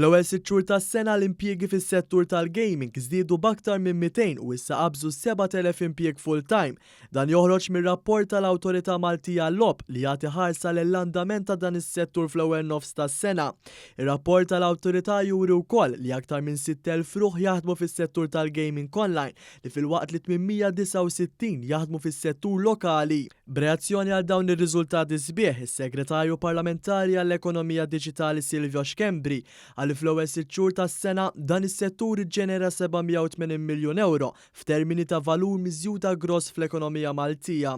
Fl-ewwel sitt xhur tas-sena l-impjiegi fis-settur tal-gaming żdiedu b'aktar minn 200 u issa qabżu s-7,000 impjieg full-time. Dan joħroġ mir-rapport tal-Awtorità Maltija l-logħob li jagħti ħarsa lill-andament ta' dan is-settur fl-ewwel nofs tas-sena. Ir-rapport tal-Awtorità juri wkoll li aktar minn 6,000 ruħ jaħdmu fis-settur tal-gaming online li filwaqt li 869 jaħdmu fis-settur lokali. B'reazzjoni għal dawn ir-riżultati sbieħ, is-Segretarju Parlamentari għall-Ekonomija Diġitali Joħroġ għal fl-ewwel sitt xhur tas-sena dan is-settur iġġenera 780 miljun euro f'termini ta' valur miżjuda gross fl-ekonomija Maltija.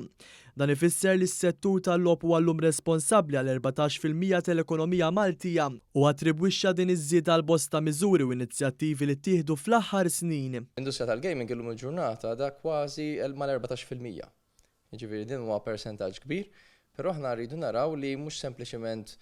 Dan ifisser li s-settur tal-logħob huwa llum responsabbli għal 14% tal-ekonomija Maltija u attribwixxa din iż-żieda għal bosta miżuri u inizjattivi li ttieħdu fl-aħħar snin. L-industrija tal-gaming illum il-ġurnata da kważi mal-14%. Jiġifieri din huwa persentaġġ kbir, però aħna rridu naraw li mhux sempliċement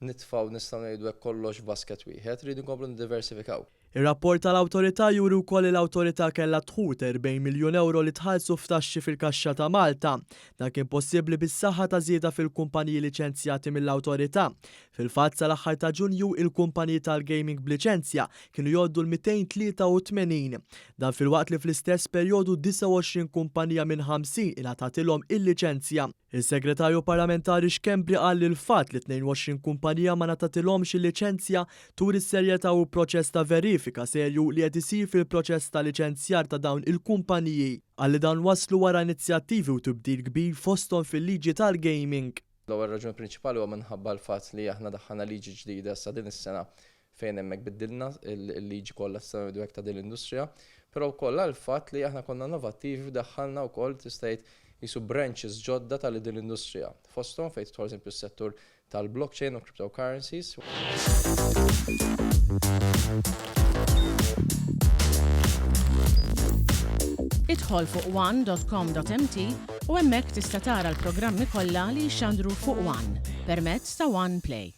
nitfgħu nistgħu ngħidu hekk kollox f'basket wieħed, rridu nkomplu niddiversifikaw. Ir-rapport tal-Awtorità juri wkoll l-Awtorità kellha tħut 40 miljun euro li tħallsu f'taxxi fil-Kaxxa ta' Malta. Dan kien possibbli bis-saħħa ta' żieda fil-kumpaniji liċenzjati mill-Awtorità. Fil-fatt sal-aħħar ta' Ġunju il-kumpaniji tal-gaming b'liċenzja kienu jgħoddu l-283. Dan filwaqt li fl-istess perjodu 29 kumpanija minn 50 ingħatatilhom il-liċenzja. Il-Segretarju Parlamentari x'Kembri qal li l-fatt li 22 kumpanija ma ngħatatilhomx il-liċenzja turi s-serjetà u proċess ta' verifika serju li qed isir fil-proċess ta' liċenzjar ta' dawn il-kumpaniji. Għalli dan waslu wara inizjattivi u tibdil kbir fosthom fil-liġi tal-gaming. L-ewwel raġuni prinċipali huwa minħabba l-fatt li aħna daħħalna liġi ġdida sa din is-sena fejn hemmhekk biddilna il-liġi kollha s-sena hekk ta' din l-industrija, però wkoll l-fatt li aħna konna innovattivi u daħħalna wkoll tista' jisu branches ġodda tal din l-industrija. Fosthom fejn tidħol eżempju s-settur tal-blockchain u cryptocurrencies. Idħol fuq one.com.mt u hemmhekk tista' tara l-programmi kollha li jxandru fuq One permezz ta' One Play.